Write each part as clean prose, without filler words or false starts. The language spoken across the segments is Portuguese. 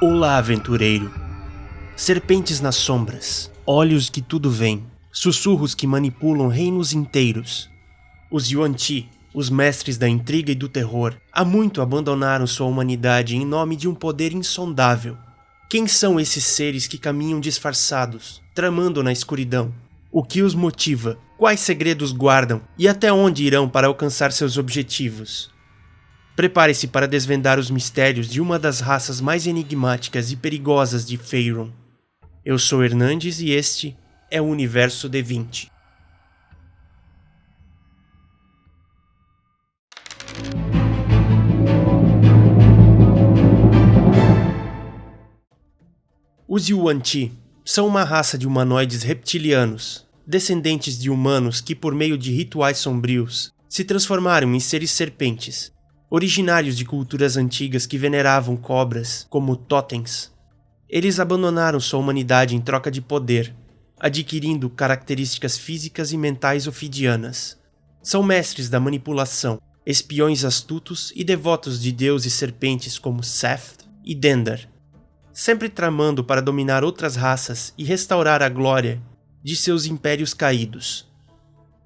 Olá, aventureiro. Serpentes nas sombras, olhos que tudo veem, sussurros que manipulam reinos inteiros. Os Yuan-Ti, os mestres da intriga e do terror, há muito abandonaram sua humanidade em nome de um poder insondável. Quem são esses seres que caminham disfarçados, tramando na escuridão? O que os motiva? Quais segredos guardam? E até onde irão para alcançar seus objetivos? Prepare-se para desvendar os mistérios de uma das raças mais enigmáticas e perigosas de Faerûn. Eu sou Hernandes e este é o Universo D20. Os Yuan-Ti são uma raça de humanoides reptilianos, descendentes de humanos que, por meio de rituais sombrios, se transformaram em seres serpentes, originários de culturas antigas que veneravam cobras como totens. Eles abandonaram sua humanidade em troca de poder, adquirindo características físicas e mentais ofidianas. São mestres da manipulação, espiões astutos e devotos de deuses serpentes como Seth e Dendar, sempre tramando para dominar outras raças e restaurar a glória de seus impérios caídos.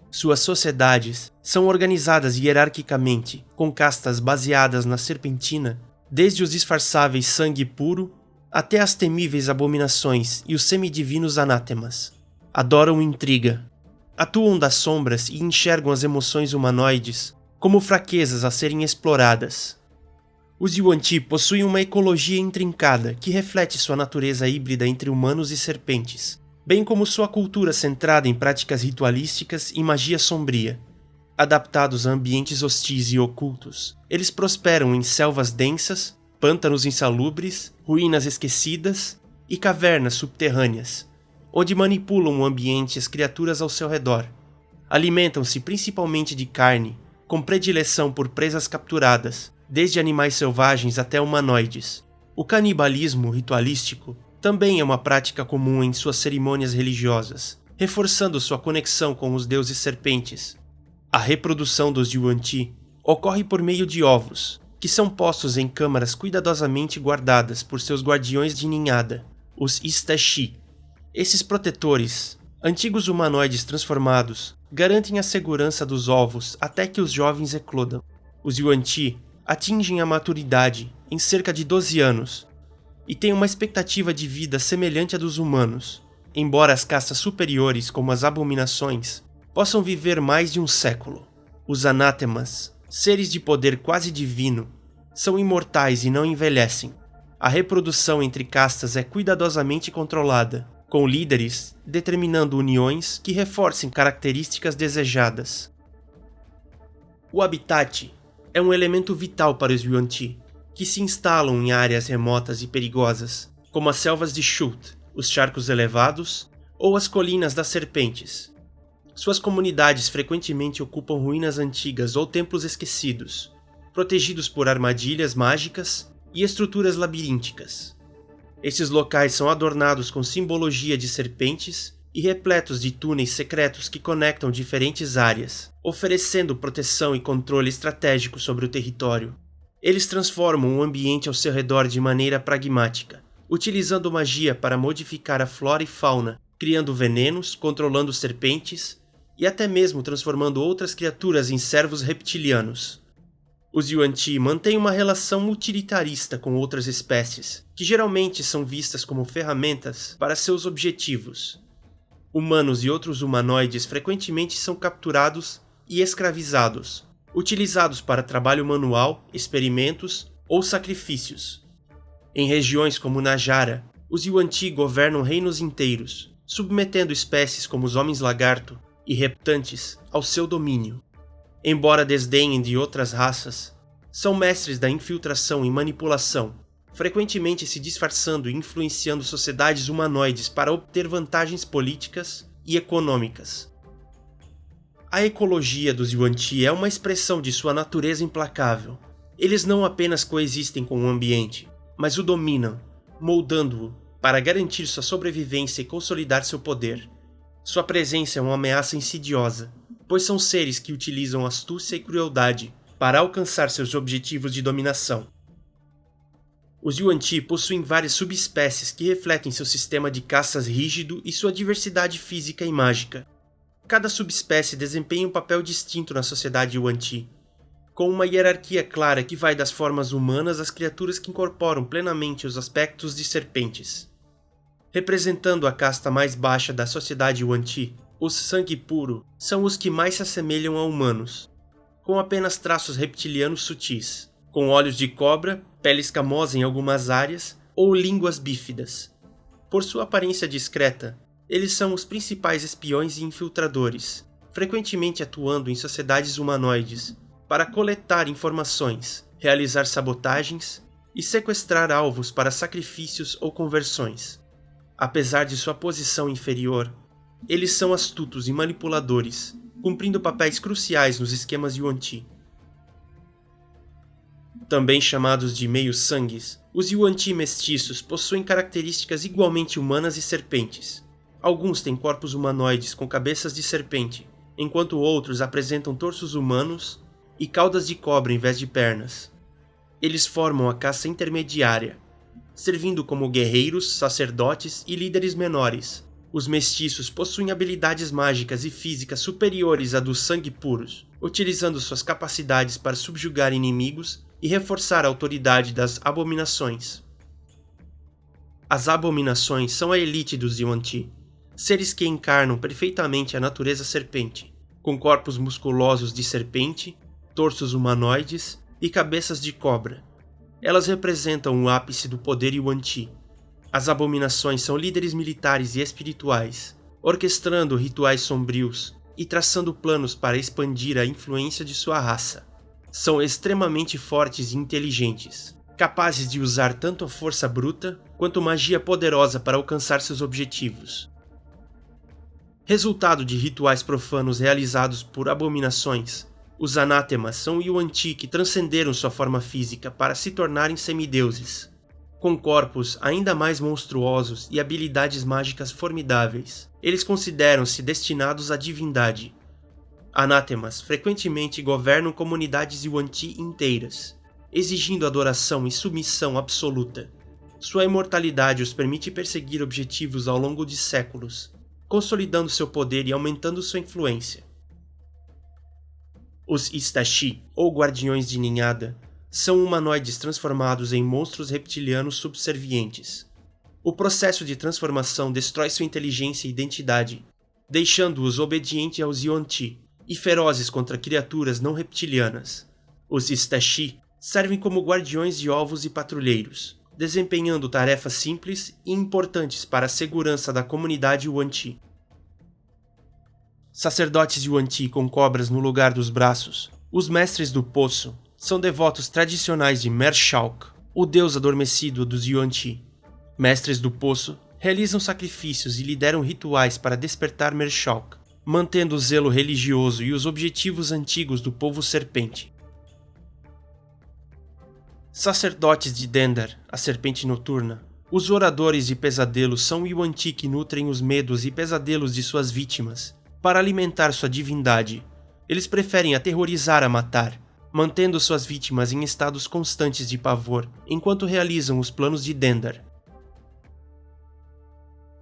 Suas sociedades são organizadas hierarquicamente, com castas baseadas na serpentina, desde os disfarçáveis sangue puro até as temíveis abominações e os semidivinos anátemas. Adoram intriga, atuam das sombras e enxergam as emoções humanoides como fraquezas a serem exploradas. Os Yuan-Ti possuem uma ecologia intrincada que reflete sua natureza híbrida entre humanos e serpentes, bem como sua cultura centrada em práticas ritualísticas e magia sombria. Adaptados a ambientes hostis e ocultos, eles prosperam em selvas densas, pântanos insalubres, ruínas esquecidas e cavernas subterrâneas, onde manipulam o ambiente e as criaturas ao seu redor. Alimentam-se principalmente de carne, com predileção por presas capturadas, desde animais selvagens até humanoides. O canibalismo ritualístico também é uma prática comum em suas cerimônias religiosas, reforçando sua conexão com os deuses serpentes. A reprodução dos Yuan-Ti ocorre por meio de ovos, que são postos em câmaras cuidadosamente guardadas por seus guardiões de ninhada, os Istashi. Esses protetores, antigos humanoides transformados, garantem a segurança dos ovos até que os jovens eclodam. Os Yuan-Ti atingem a maturidade em cerca de 12 anos, e têm uma expectativa de vida semelhante à dos humanos, embora as castas superiores, como as abominações, possam viver mais de um século. Os anátemas, seres de poder quase divino, são imortais e não envelhecem. A reprodução entre castas é cuidadosamente controlada, com líderes determinando uniões que reforcem características desejadas. O habitat é um elemento vital para os Yuan-Ti, que se instalam em áreas remotas e perigosas, como as selvas de Shult, os charcos elevados ou as colinas das serpentes. Suas comunidades frequentemente ocupam ruínas antigas ou templos esquecidos, protegidos por armadilhas mágicas e estruturas labirínticas. Esses locais são adornados com simbologia de serpentes e repletos de túneis secretos que conectam diferentes áreas, oferecendo proteção e controle estratégico sobre o território. Eles transformam o ambiente ao seu redor de maneira pragmática, utilizando magia para modificar a flora e fauna, criando venenos, controlando serpentes e até mesmo transformando outras criaturas em servos reptilianos. Os Yuan-Ti mantêm uma relação utilitarista com outras espécies, que geralmente são vistas como ferramentas para seus objetivos. Humanos e outros humanoides frequentemente são capturados e escravizados, utilizados para trabalho manual, experimentos ou sacrifícios. Em regiões como Najara, os Yuan-Ti governam reinos inteiros, submetendo espécies como os homens-lagarto e reptantes ao seu domínio. Embora desdenhem de outras raças, são mestres da infiltração e manipulação, frequentemente se disfarçando e influenciando sociedades humanoides para obter vantagens políticas e econômicas. A ecologia dos Yuan-Ti é uma expressão de sua natureza implacável. Eles não apenas coexistem com o ambiente, mas o dominam, moldando-o para garantir sua sobrevivência e consolidar seu poder. Sua presença é uma ameaça insidiosa, pois são seres que utilizam astúcia e crueldade para alcançar seus objetivos de dominação. Os Yuan-Ti possuem várias subespécies que refletem seu sistema de caças rígido e sua diversidade física e mágica. Cada subespécie desempenha um papel distinto na sociedade Yuan-Ti, com uma hierarquia clara que vai das formas humanas às criaturas que incorporam plenamente os aspectos de serpentes. Representando a casta mais baixa da sociedade Yuan-Ti, os sangue puro são os que mais se assemelham a humanos, com apenas traços reptilianos sutis, com olhos de cobra, pele escamosa em algumas áreas ou línguas bífidas. Por sua aparência discreta, eles são os principais espiões e infiltradores, frequentemente atuando em sociedades humanoides, para coletar informações, realizar sabotagens e sequestrar alvos para sacrifícios ou conversões. Apesar de sua posição inferior, eles são astutos e manipuladores, cumprindo papéis cruciais nos esquemas Yuan-Ti. Também chamados de meio-sangues, os Yuan-Ti mestiços possuem características igualmente humanas e serpentes. Alguns têm corpos humanoides com cabeças de serpente, enquanto outros apresentam torsos humanos e caudas de cobra em vez de pernas. Eles formam a caça intermediária, servindo como guerreiros, sacerdotes e líderes menores. Os mestiços possuem habilidades mágicas e físicas superiores à dos sangue puros, utilizando suas capacidades para subjugar inimigos e reforçar a autoridade das abominações. As abominações são a elite dos Yuan-Ti, seres que encarnam perfeitamente a natureza serpente, com corpos musculosos de serpente, torsos humanoides e cabeças de cobra. Elas representam o ápice do poder Yuan-Ti. As abominações são líderes militares e espirituais, orquestrando rituais sombrios e traçando planos para expandir a influência de sua raça. São extremamente fortes e inteligentes, capazes de usar tanto a força bruta quanto magia poderosa para alcançar seus objetivos. Resultado de rituais profanos realizados por abominações, os anátemas são Yuan-Ti que transcenderam sua forma física para se tornarem semideuses, com corpos ainda mais monstruosos e habilidades mágicas formidáveis. Eles consideram-se destinados à divindade. Anátemas frequentemente governam comunidades Yuan-Ti inteiras, exigindo adoração e submissão absoluta. Sua imortalidade os permite perseguir objetivos ao longo de séculos, consolidando seu poder e aumentando sua influência. Os Istashi, ou Guardiões de Ninhada, são humanoides transformados em monstros reptilianos subservientes. O processo de transformação destrói sua inteligência e identidade, deixando-os obedientes aos Yuan-Ti e ferozes contra criaturas não reptilianas. Os Istashi servem como guardiões de ovos e patrulheiros, desempenhando tarefas simples e importantes para a segurança da comunidade Yuan-Ti. Sacerdotes Yuan-Ti com cobras no lugar dos braços, os Mestres do Poço, são devotos tradicionais de Mer-Shawk, o deus adormecido dos Yuan-Ti. Mestres do Poço realizam sacrifícios e lideram rituais para despertar Mer-Shawk, mantendo o zelo religioso e os objetivos antigos do povo serpente. Sacerdotes de Dendar, a serpente noturna. Os oradores de pesadelos são Yuan-Ti que nutrem os medos e pesadelos de suas vítimas, para alimentar sua divindade. Eles preferem aterrorizar a matar, mantendo suas vítimas em estados constantes de pavor, enquanto realizam os planos de Dendar.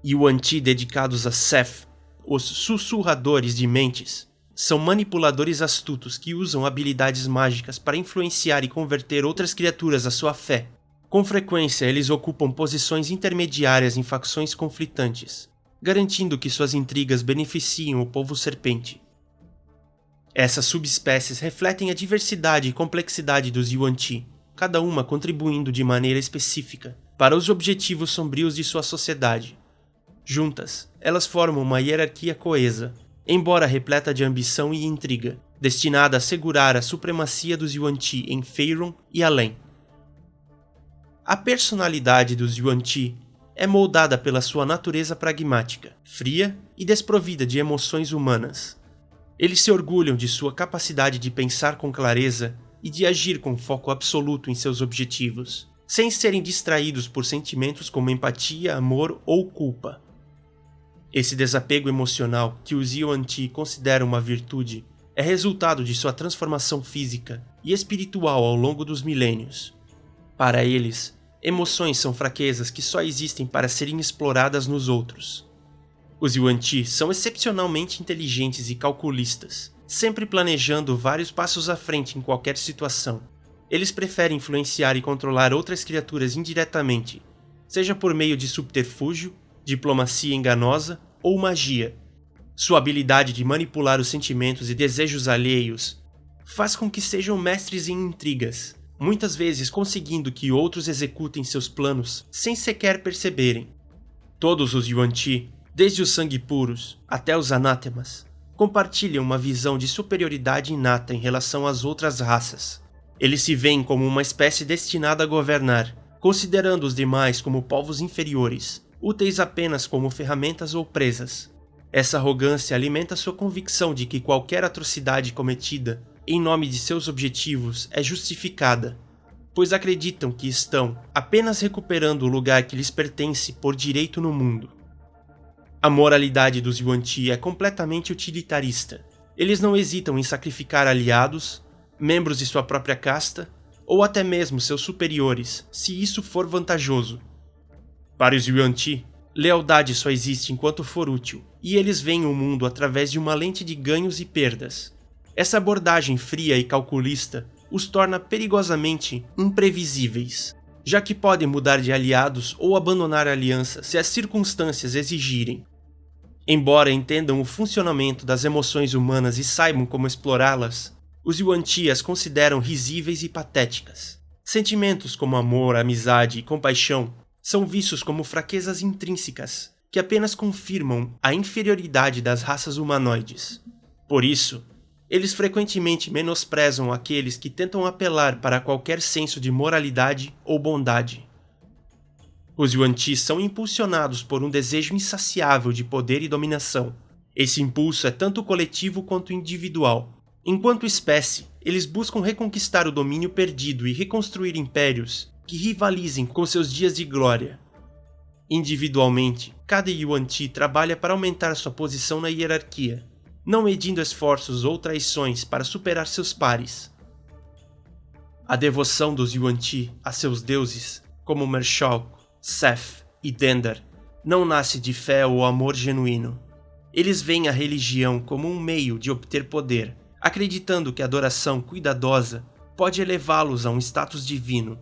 Yuan-Ti dedicados a Seth, os sussurradores de mentes, são manipuladores astutos que usam habilidades mágicas para influenciar e converter outras criaturas à sua fé. Com frequência, eles ocupam posições intermediárias em facções conflitantes, garantindo que suas intrigas beneficiem o povo serpente. Essas subespécies refletem a diversidade e complexidade dos Yuan-Ti, cada uma contribuindo de maneira específica para os objetivos sombrios de sua sociedade. Juntas, elas formam uma hierarquia coesa, embora repleta de ambição e intriga, destinada a assegurar a supremacia dos Yuan-Ti em Faerûn e além. A personalidade dos Yuan-Ti é moldada pela sua natureza pragmática, fria e desprovida de emoções humanas. Eles se orgulham de sua capacidade de pensar com clareza e de agir com foco absoluto em seus objetivos, sem serem distraídos por sentimentos como empatia, amor ou culpa. Esse desapego emocional, que os Yuan-Ti consideram uma virtude, é resultado de sua transformação física e espiritual ao longo dos milênios. Para eles, Emoções são fraquezas que só existem para serem exploradas nos outros. Os Yuan-Ti são excepcionalmente inteligentes e calculistas, sempre planejando vários passos à frente em qualquer situação. Eles preferem influenciar e controlar outras criaturas indiretamente, seja por meio de subterfúgio, diplomacia enganosa ou magia. Sua habilidade de manipular os sentimentos e desejos alheios faz com que sejam mestres em intrigas, muitas vezes conseguindo que outros executem seus planos sem sequer perceberem. Todos os Yuan-Ti, desde os sangue puros até os anátemas, compartilham uma visão de superioridade inata em relação às outras raças. Eles se veem como uma espécie destinada a governar, considerando os demais como povos inferiores, úteis apenas como ferramentas ou presas. Essa arrogância alimenta sua convicção de que qualquer atrocidade cometida em nome de seus objetivos é justificada, pois acreditam que estão apenas recuperando o lugar que lhes pertence por direito no mundo. A moralidade dos Yuan-Ti é completamente utilitarista. Eles não hesitam em sacrificar aliados, membros de sua própria casta, ou até mesmo seus superiores, se isso for vantajoso. Para os Yuan-Ti, lealdade só existe enquanto for útil, e eles veem o mundo através de uma lente de ganhos e perdas. Essa abordagem fria e calculista os torna perigosamente imprevisíveis, já que podem mudar de aliados ou abandonar a aliança se as circunstâncias exigirem. Embora entendam o funcionamento das emoções humanas e saibam como explorá-las, os Yuan-Ti as consideram risíveis e patéticas. Sentimentos como amor, amizade e compaixão são vistos como fraquezas intrínsecas que apenas confirmam a inferioridade das raças humanoides. Por isso, eles frequentemente menosprezam aqueles que tentam apelar para qualquer senso de moralidade ou bondade. Os Yuan-Ti são impulsionados por um desejo insaciável de poder e dominação. Esse impulso é tanto coletivo quanto individual. Enquanto espécie, eles buscam reconquistar o domínio perdido e reconstruir impérios que rivalizem com seus dias de glória. Individualmente, cada Yuan-Ti trabalha para aumentar sua posição na hierarquia, não medindo esforços ou traições para superar seus pares. A devoção dos Yuan-Ti a seus deuses, como Mershal, Seth e Dendar, não nasce de fé ou amor genuíno. Eles veem a religião como um meio de obter poder, acreditando que a adoração cuidadosa pode elevá-los a um status divino.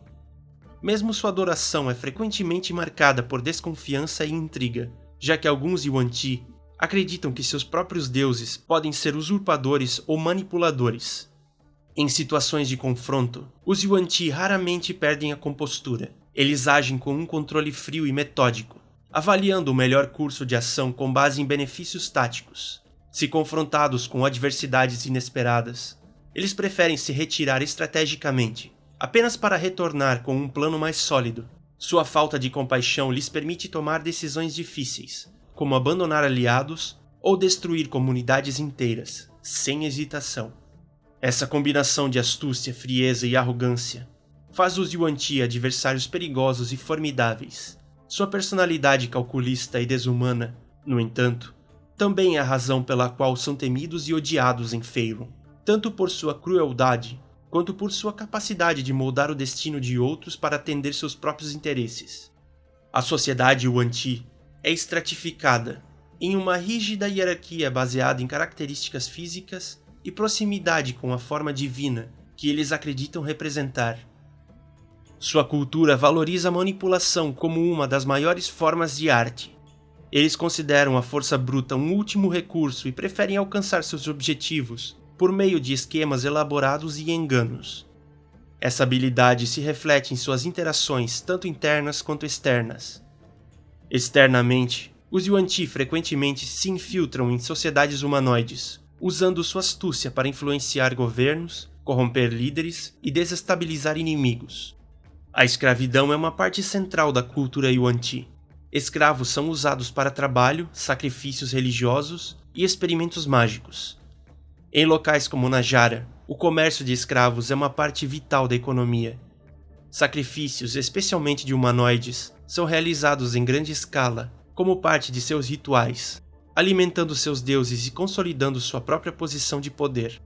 Mesmo sua adoração é frequentemente marcada por desconfiança e intriga, já que alguns Yuan-Ti acreditam que seus próprios deuses podem ser usurpadores ou manipuladores. Em situações de confronto, os Yuan-Ti raramente perdem a compostura. Eles agem com um controle frio e metódico, avaliando o melhor curso de ação com base em benefícios táticos. Se confrontados com adversidades inesperadas, eles preferem se retirar estrategicamente, apenas para retornar com um plano mais sólido. Sua falta de compaixão lhes permite tomar decisões difíceis, como abandonar aliados ou destruir comunidades inteiras, sem hesitação. Essa combinação de astúcia, frieza e arrogância faz os Yuan-Ti adversários perigosos e formidáveis. Sua personalidade calculista e desumana, no entanto, também é a razão pela qual são temidos e odiados em Faerûn, tanto por sua crueldade quanto por sua capacidade de moldar o destino de outros para atender seus próprios interesses. A sociedade Yuan-Ti é estratificada em uma rígida hierarquia baseada em características físicas e proximidade com a forma divina que eles acreditam representar. Sua cultura valoriza a manipulação como uma das maiores formas de arte. Eles consideram a força bruta um último recurso e preferem alcançar seus objetivos por meio de esquemas elaborados e enganos. Essa habilidade se reflete em suas interações tanto internas quanto externas. Externamente, os Yuan-Ti frequentemente se infiltram em sociedades humanoides, usando sua astúcia para influenciar governos, corromper líderes e desestabilizar inimigos. A escravidão é uma parte central da cultura Yuan-Ti. Escravos são usados para trabalho, sacrifícios religiosos e experimentos mágicos. Em locais como Najara, o comércio de escravos é uma parte vital da economia. Sacrifícios, especialmente de humanoides, são realizados em grande escala, como parte de seus rituais, alimentando seus deuses e consolidando sua própria posição de poder.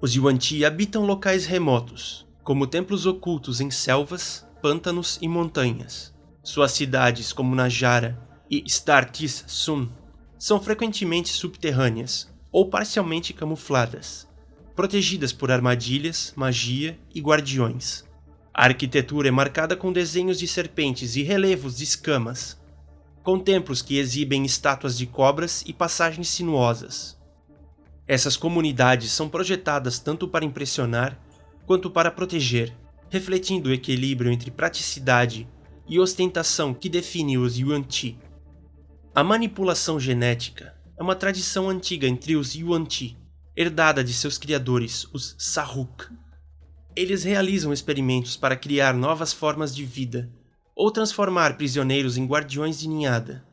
Os Yuan-Ti habitam locais remotos, como templos ocultos em selvas, pântanos e montanhas. Suas cidades, como Najara e Startis Sun, são frequentemente subterrâneas ou parcialmente camufladas, protegidas por armadilhas, magia e guardiões. A arquitetura é marcada com desenhos de serpentes e relevos de escamas, com templos que exibem estátuas de cobras e passagens sinuosas. Essas comunidades são projetadas tanto para impressionar quanto para proteger, refletindo o equilíbrio entre praticidade e ostentação que define os Yuan-Ti. A manipulação genética é uma tradição antiga entre os Yuan-Ti, herdada de seus criadores, os Sahuk. Eles realizam experimentos para criar novas formas de vida ou transformar prisioneiros em guardiões de ninhada.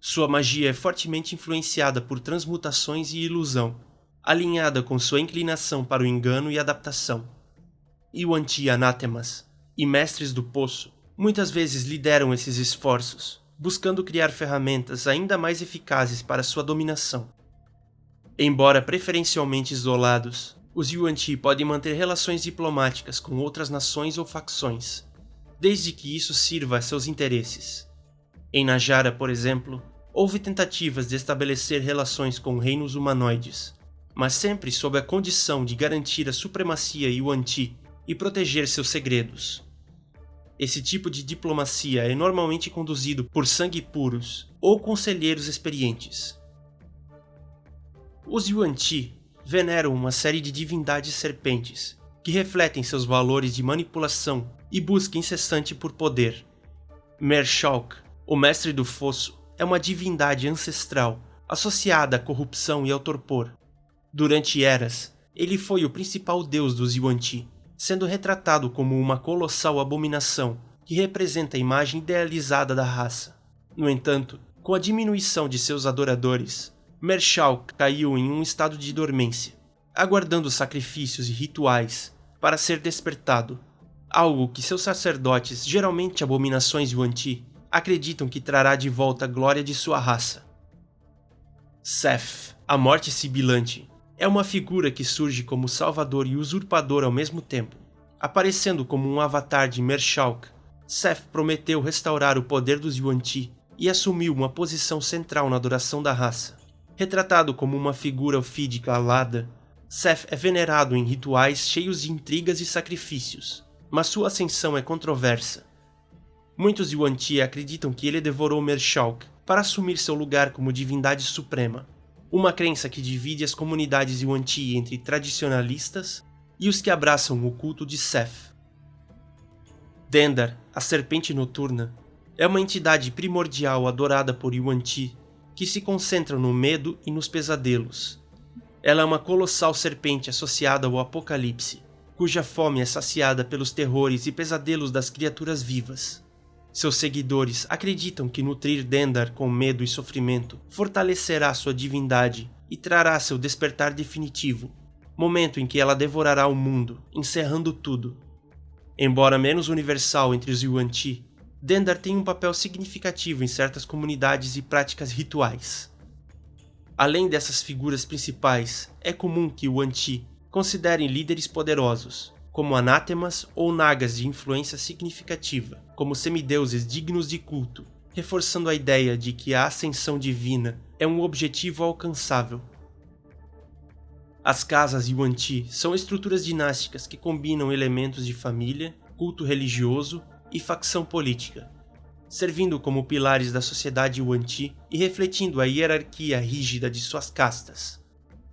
Sua magia é fortemente influenciada por transmutações e ilusão, alinhada com sua inclinação para o engano e adaptação. Yuan-Ti anátemas e mestres do poço muitas vezes lideram esses esforços, buscando criar ferramentas ainda mais eficazes para sua dominação. Embora preferencialmente isolados, os Yuan-Ti podem manter relações diplomáticas com outras nações ou facções, desde que isso sirva a seus interesses. Em Najara, por exemplo, houve tentativas de estabelecer relações com reinos humanoides, mas sempre sob a condição de garantir a supremacia Yuan-Ti e proteger seus segredos. Esse tipo de diplomacia é normalmente conduzido por sangue puros ou conselheiros experientes. Os Yuan-Ti veneram uma série de divindades serpentes que refletem seus valores de manipulação e busca incessante por poder. Mershalk, o mestre do fosso, é uma divindade ancestral associada à corrupção e ao torpor. Durante eras, ele foi o principal deus dos Yuan-Ti, sendo retratado como uma colossal abominação que representa a imagem idealizada da raça. No entanto, com a diminuição de seus adoradores, Mershalk caiu em um estado de dormência, aguardando sacrifícios e rituais para ser despertado, algo que seus sacerdotes, geralmente abominações Yuan-Ti, acreditam que trará de volta a glória de sua raça. Seth, a morte sibilante, é uma figura que surge como salvador e usurpador ao mesmo tempo. Aparecendo como um avatar de Mershalk, Seth prometeu restaurar o poder dos Yuan-Ti e assumiu uma posição central na adoração da raça. Retratado como uma figura ofídica alada, Seth é venerado em rituais cheios de intrigas e sacrifícios, mas sua ascensão é controversa. Muitos Yuan-Ti acreditam que ele devorou Mershalk para assumir seu lugar como divindade suprema, uma crença que divide as comunidades Yuan-Ti entre tradicionalistas e os que abraçam o culto de Seth. Dendar, a serpente noturna, é uma entidade primordial adorada por Yuan-Ti que se concentram no medo e nos pesadelos. Ela é uma colossal serpente associada ao apocalipse, cuja fome é saciada pelos terrores e pesadelos das criaturas vivas. Seus seguidores acreditam que nutrir Dendar com medo e sofrimento fortalecerá sua divindade e trará seu despertar definitivo, momento em que ela devorará o mundo, encerrando tudo. Embora menos universal entre os Yuan-Ti, Dendar tem um papel significativo em certas comunidades e práticas rituais. Além dessas figuras principais, é comum que Yuan-Ti considerem líderes poderosos, como anátemas ou nagas de influência significativa, como semideuses dignos de culto, reforçando a ideia de que a ascensão divina é um objetivo alcançável. As casas Yuan-Ti são estruturas dinásticas que combinam elementos de família, culto religioso e facção política, servindo como pilares da sociedade Yuan-Ti e refletindo a hierarquia rígida de suas castas.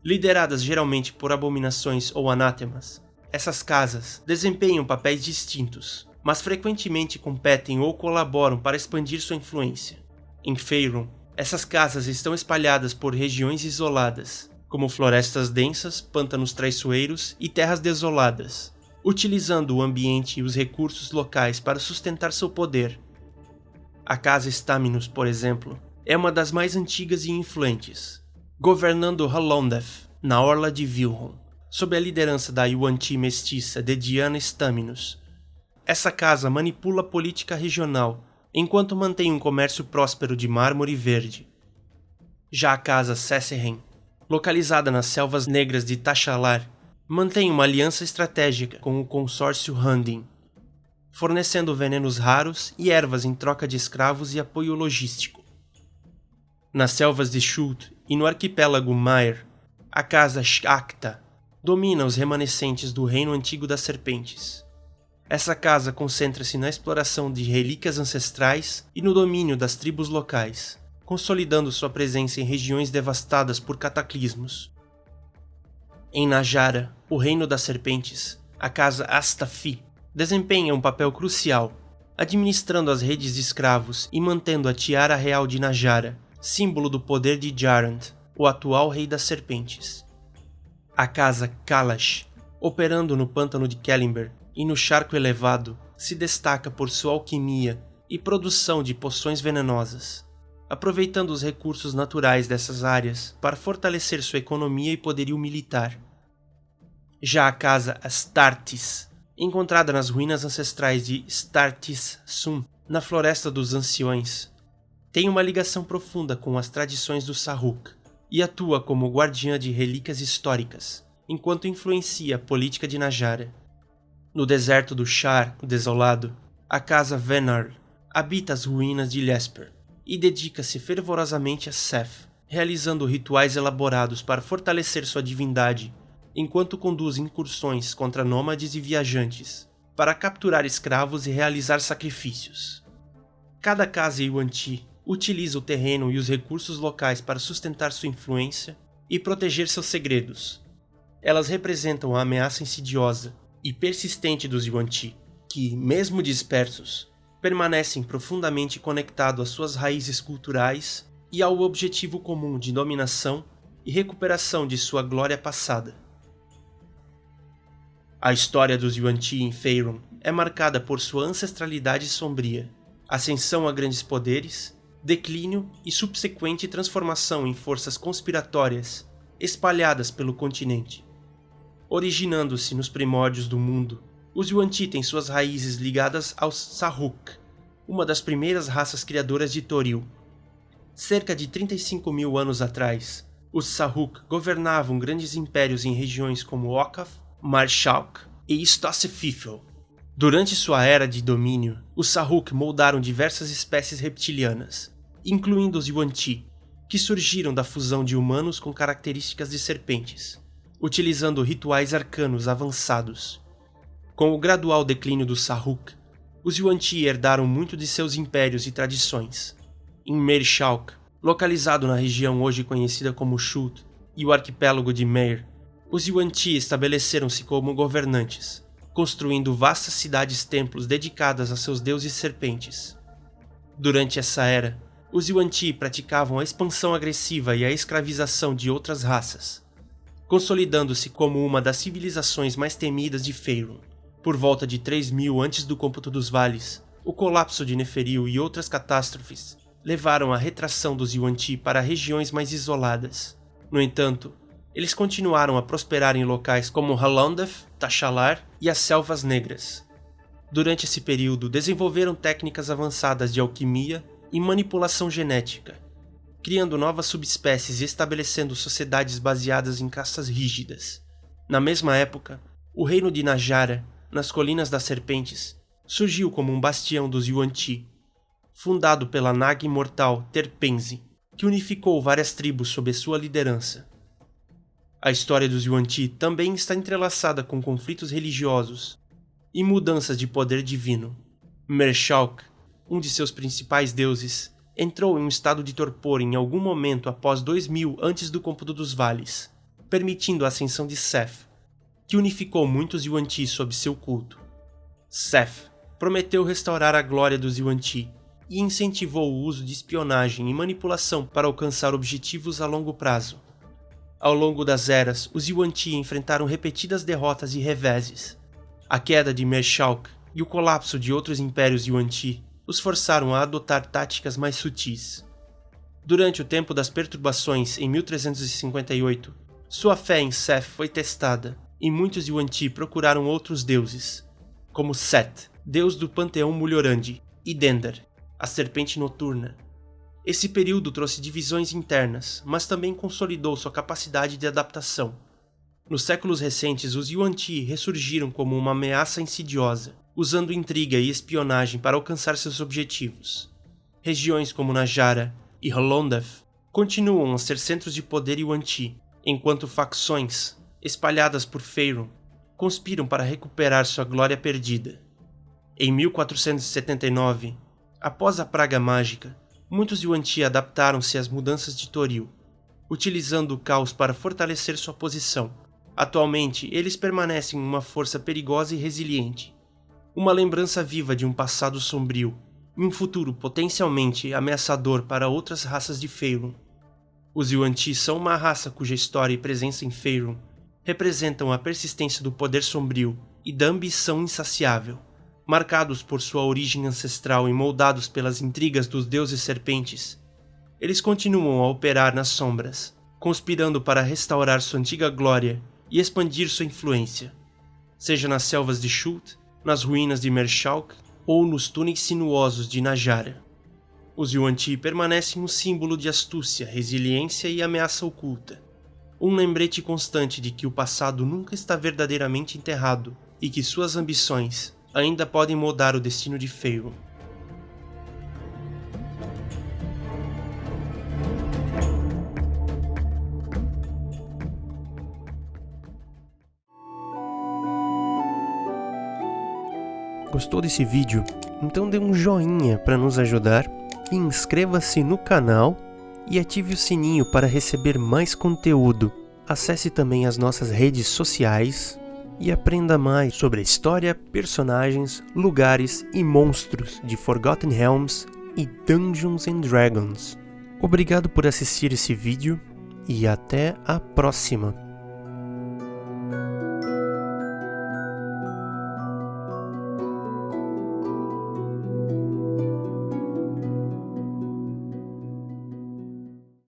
Lideradas geralmente por abominações ou anátemas, essas casas desempenham papéis distintos, mas frequentemente competem ou colaboram para expandir sua influência. Em Faerûn, essas casas estão espalhadas por regiões isoladas, como florestas densas, pântanos traiçoeiros e terras desoladas, utilizando o ambiente e os recursos locais para sustentar seu poder. A Casa Staminos, por exemplo, é uma das mais antigas e influentes, governando Halondef, na orla de Vilhon, sob a liderança da Yuan-Ti mestiça Dediana Staminos. Essa casa manipula a política regional, enquanto mantém um comércio próspero de mármore verde. Já a Casa Sessehen, localizada nas selvas negras de Tashalar, mantém uma aliança estratégica com o consórcio Handin. fornecendo venenos raros e ervas em troca de escravos e apoio logístico. Nas selvas de Shult e no arquipélago Maer, a casa Shakta domina os remanescentes do reino antigo das serpentes. Essa casa concentra-se na exploração de relíquias ancestrais e no domínio das tribos locais, consolidando sua presença em regiões devastadas por cataclismos. Em Najara, o reino das serpentes, a casa Astafi desempenha um papel crucial, administrando as redes de escravos e mantendo a tiara real de Najara, símbolo do poder de Jarand, o atual rei das serpentes. A casa Kalash, operando no pântano de Kelimber e no charco elevado, se destaca por sua alquimia e produção de poções venenosas, aproveitando os recursos naturais dessas áreas para fortalecer sua economia e poderio militar. Já a casa Astartes, encontrada nas ruínas ancestrais de Startis-Sum, na Floresta dos Anciões, tem uma ligação profunda com as tradições do Sarruk e atua como guardiã de relíquias históricas, enquanto influencia a política de Najara. No deserto do Shar Desolado, a casa Venarl habita as ruínas de Lesper e dedica-se fervorosamente a Seth, realizando rituais elaborados para fortalecer sua divindade, enquanto conduz incursões contra nômades e viajantes, para capturar escravos e realizar sacrifícios. Cada casa Yuan-Ti utiliza o terreno e os recursos locais para sustentar sua influência e proteger seus segredos. Elas representam a ameaça insidiosa e persistente dos Yuan-Ti, que, mesmo dispersos, permanecem profundamente conectados às suas raízes culturais e ao objetivo comum de dominação e recuperação de sua glória passada. A história dos Yuan-Ti em Faerûn é marcada por sua ancestralidade sombria, ascensão a grandes poderes, declínio e subsequente transformação em forças conspiratórias espalhadas pelo continente. Originando-se nos primórdios do mundo, os Yuan-Ti têm suas raízes ligadas aos Sarruk, uma das primeiras raças criadoras de Toril. Cerca de 35.000 anos atrás, os Sarruk governavam grandes impérios em regiões como Okaf, Marshalk e Stosefifel. Durante sua era de domínio, os Sarruk moldaram diversas espécies reptilianas, incluindo os Yuan-Ti, que surgiram da fusão de humanos com características de serpentes, utilizando rituais arcanos avançados. Com o gradual declínio dos Sarruk, os Yuan-Ti herdaram muito de seus impérios e tradições. Em Marshalk, localizado na região hoje conhecida como Shult e o arquipélago de Maer, os Yuan-Ti estabeleceram-se como governantes, construindo vastas cidades-templos dedicadas a seus deuses serpentes. Durante essa era, os Yuan-Ti praticavam a expansão agressiva e a escravização de outras raças, consolidando-se como uma das civilizações mais temidas de Faerûn. Por volta de 3000 antes do cômputo dos vales, o colapso de Neferil e outras catástrofes levaram à retração dos Yuan-Ti para regiões mais isoladas. No entanto, eles continuaram a prosperar em locais como Halondef, Tachalar e as Selvas Negras. Durante esse período, desenvolveram técnicas avançadas de alquimia e manipulação genética, criando novas subespécies e estabelecendo sociedades baseadas em castas rígidas. Na mesma época, o reino de Najara, nas Colinas das Serpentes, surgiu como um bastião dos Yuan-Ti, fundado pela Naga imortal Terpenzi, que unificou várias tribos sob sua liderança. A história dos Yuan-Ti também está entrelaçada com conflitos religiosos e mudanças de poder divino. Marshalk, um de seus principais deuses, entrou em um estado de torpor em algum momento após 2000 antes do cômputo dos vales, permitindo a ascensão de Seth, que unificou muitos Yuan-Ti sob seu culto. Seth prometeu restaurar a glória dos Yuan-Ti e incentivou o uso de espionagem e manipulação para alcançar objetivos a longo prazo. Ao longo das eras, os Yuan-Ti enfrentaram repetidas derrotas e reveses. A queda de Marshalk e o colapso de outros impérios Yuan-Ti os forçaram a adotar táticas mais sutis. Durante o tempo das perturbações em 1358, sua fé em Seth foi testada e muitos Yuan-Ti procuraram outros deuses, como Set, deus do panteão Mulhorande, e Dendar, a serpente noturna. Esse período trouxe divisões internas, mas também consolidou sua capacidade de adaptação. Nos séculos recentes, os Yuan-ti ressurgiram como uma ameaça insidiosa, usando intriga e espionagem para alcançar seus objetivos. Regiões como Najara e Holondaf continuam a ser centros de poder Yuan-ti, enquanto facções, espalhadas por Faerûn, conspiram para recuperar sua glória perdida. Em 1479, após a Praga Mágica, muitos Yuan-ti adaptaram-se às mudanças de Toril, utilizando o caos para fortalecer sua posição. Atualmente, eles permanecem uma força perigosa e resiliente, uma lembrança viva de um passado sombrio e um futuro potencialmente ameaçador para outras raças de Faerûn. Os Yuan-ti são uma raça cuja história e presença em Faerûn representam a persistência do poder sombrio e da ambição insaciável. Marcados por sua origem ancestral e moldados pelas intrigas dos deuses serpentes, eles continuam a operar nas sombras, conspirando para restaurar sua antiga glória e expandir sua influência, seja nas selvas de Shult, nas ruínas de Mershalk ou nos túneis sinuosos de Najara. Os Yuan-ti permanecem um símbolo de astúcia, resiliência e ameaça oculta, um lembrete constante de que o passado nunca está verdadeiramente enterrado e que suas ambições ainda podem moldar o destino de Faerûn. Gostou desse vídeo? Então dê um joinha para nos ajudar, e inscreva-se no canal e ative o sininho para receber mais conteúdo. Acesse também as nossas redes sociais e aprenda mais sobre a história, personagens, lugares e monstros de Forgotten Realms e Dungeons & Dragons. Obrigado por assistir esse vídeo e até a próxima!